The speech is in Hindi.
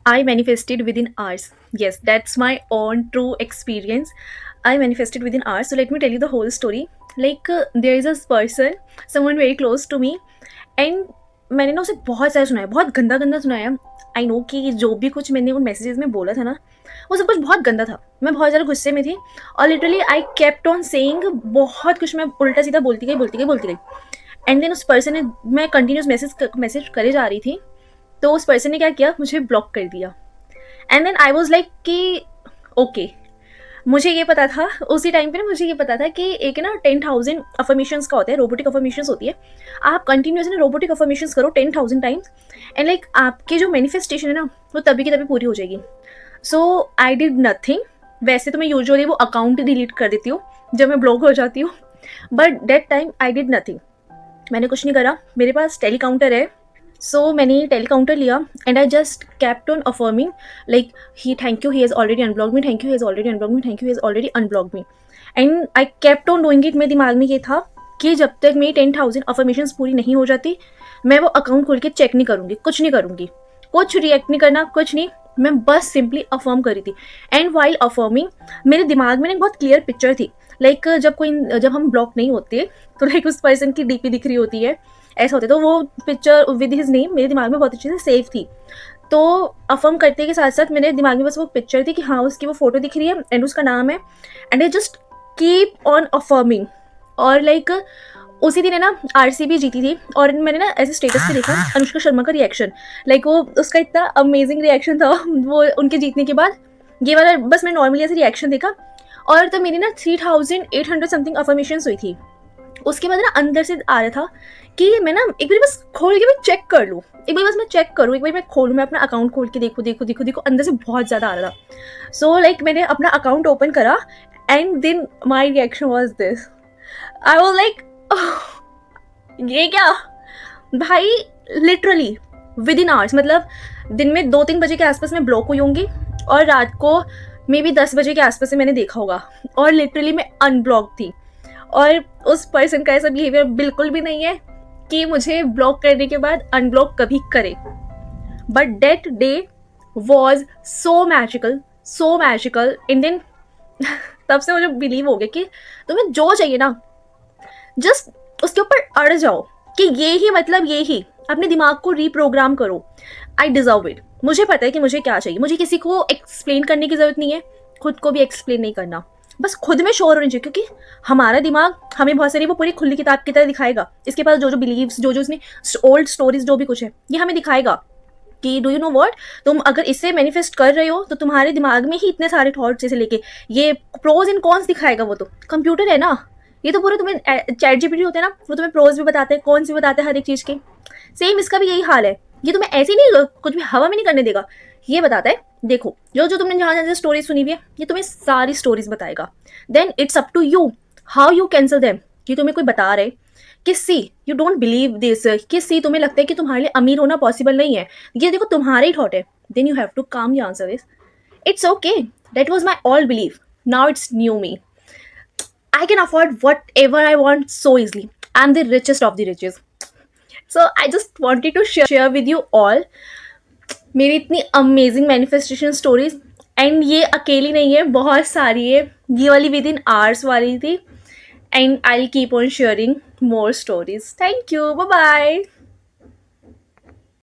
I manifested within hours. Yes, that's my own true experience. I manifested within hours. So let me tell you the whole story. There is a person, someone very close to me, and मैंने ना उसे बहुत सारा सुनाया, बहुत गंदा गंदा सुनाया। आई नो कि जो भी कुछ मैंने उन मैसेजेस में बोला था ना, वो सब कुछ बहुत गंदा था। मैं बहुत ज़्यादा गुस्से में थी और literally I kept on saying, बहुत कुछ मैं उल्टा सीधा बोलती गई बोलती गई बोलती गई। एंड देन उस पर्सन ने, मैं कंटिन्यूस मैसेज करे जा रही थी, तो उस पर्सन ने क्या किया, मुझे ब्लॉक कर दिया। And then I was like कि ओके, मुझे ये पता था उसी टाइम पे ना, मुझे ये पता था कि एक ना 10,000 अफर्मेशंस का होता है, रोबोटिक अफर्मेशंस होती है। आप कंटिन्यूसली रोबोटिक अफर्मेशंस करो 10,000 टाइम्स, एंड लाइक आपकी जो मैनिफेस्टेशन है ना, वो तभी की तभी पूरी हो जाएगी। सो आई डिड नथिंग। वैसे तो मैं यूजुअली वो अकाउंट डिलीट कर देती हूँ जब मैं ब्लॉक हो जाती हूँ, but that time I did nothing. मैंने कुछ नहीं करा। मेरे पास टेलीकाउंटर है, सो मैंने टेलीकाउंटर लिया and I just kept on affirming like he thank you he has already unblocked me, thank you he has already unblocked me, thank you he has already unblocked me, and I kept on doing it। मेरे दिमाग में ये था कि जब तक मेरी 10,000 अफर्मेशंस पूरी नहीं हो जाती, मैं वो अकाउंट खोल के चेक नहीं करूँगी, कुछ नहीं करूँगी, कुछ रिएक्ट नहीं करना, कुछ नहीं। मैं बस सिंपली अफर्म कर रही थी। एंड वाइल अफर्मिंग, मेरे दिमाग में ना एक बहुत क्लियर पिक्चर थी। जब हम ब्लॉक नहीं होते तो उस पर्सन की डीपी दिख रही होती है, ऐसा होता है, तो वो पिक्चर विद हिज नेम मेरे दिमाग में बहुत अच्छे से सेव थी। तो अफर्म करते के साथ साथ मेरे दिमाग में बस वो पिक्चर थी कि हाँ, उसकी वो फोटो दिख रही है एंड उसका नाम है, and I just keep on affirming. और उसी दिन है ना, आरसीबी जीती थी और मैंने ना ऐसे स्टेटस पे देखा अनुष्का शर्मा का रिएक्शन। वो उसका इतना अमेजिंग रिएक्शन था वो उनके जीतने के बाद। ये वाला बस मैं नॉर्मली ऐसे रिएक्शन देखा, और तब मेरी ना 3,800 समथिंग अफर्मेशन हुई थी। उसके बाद ना अंदर से आ रहा था कि मैं ना एक बार बस खोल के मैं चेक कर लूँ, एक बार बस मैं चेक करूँ, एक बार मैं खोलूँ, मैं अपना अकाउंट खोल के देखूँ देखूँ देखूँ देखूँ, अंदर से बहुत ज़्यादा आ रहा था। सो मैंने अपना अकाउंट ओपन करा and then my reaction was this. I was like ये क्या भाई, लिटरली विद इन आवर्स, मतलब दिन में 2-3 बजे के आसपास मैं ब्लॉक हुई होंगी और रात को मे बी 10 बजे के आसपास से मैंने देखा होगा, और लिटरली मैं अनब्लॉक थी। और उस पर्सन का ऐसा बिहेवियर बिल्कुल भी नहीं है कि मुझे ब्लॉक करने के बाद अनब्लॉक कभी करे। But that day was so magical, so magical. इन दिन तब से मुझे बिलीव हो गया कि तुम्हें जो चाहिए ना, जस्ट उसके ऊपर अड़ जाओ कि ये ही, मतलब ये ही, अपने दिमाग को रीप्रोग्राम करो। I deserve it. मुझे पता है कि मुझे क्या चाहिए, मुझे किसी को एक्सप्लेन करने की जरूरत नहीं है, खुद को भी एक्सप्लेन नहीं करना, बस खुद में श्योर होनी चाहिए, क्योंकि हमारा दिमाग हमें बहुत सारी वो पूरी खुली किताब की तरह दिखाएगा। इसके पास जो जो बिलीव्स, जो जो उसने ओल्ड स्टोरीज जो भी कुछ है, ये हमें दिखाएगा कि डू यू नो व्हाट, तुम अगर इससे मैनिफेस्ट कर रहे हो तो तुम्हारे दिमाग में ही इतने सारे थॉट्स जैसे लेके ये प्रोज एंड कॉन्स दिखाएगा। वो तो कंप्यूटर है ना, ये तो पूरा तुम्हें चैट जीपीटी होते हैं ना, वो तुम्हें प्रोज भी बताते हैं, कॉन्स भी बताते हैं हर एक चीज़ के। सेम इसका भी यही हाल है। ये तुम्हें ऐसे नहीं कुछ भी हवा में नहीं करने देगा, ये बताता है देखो जो जो तुमने जहाँ जहाँ स्टोरीज सुनी हुई है, ये तुम्हें सारी स्टोरीज बताएगा। Then it's up to you how you cancel them. कि तुम्हें कोई बता रहे कि see you don't believe this, कि सी तुम्हें लगता है कि तुम्हारे लिए अमीर होना पॉसिबल नहीं है, ये देखो तुम्हारा ही थॉट है, then you have to calm your answer this. It's okay, that was my all believe, now it's new me. I can afford whatever I want so easily. I'm the richest of the richest. So I just wanted to share with you all मेरी इतनी अमेजिंग मैनिफेस्टेशन स्टोरीज। एंड ये अकेली नहीं है, बहुत सारी है, ये वाली विद इन आवर्स वाली थी। And I keep on sharing more stories. Thank you, bye bye.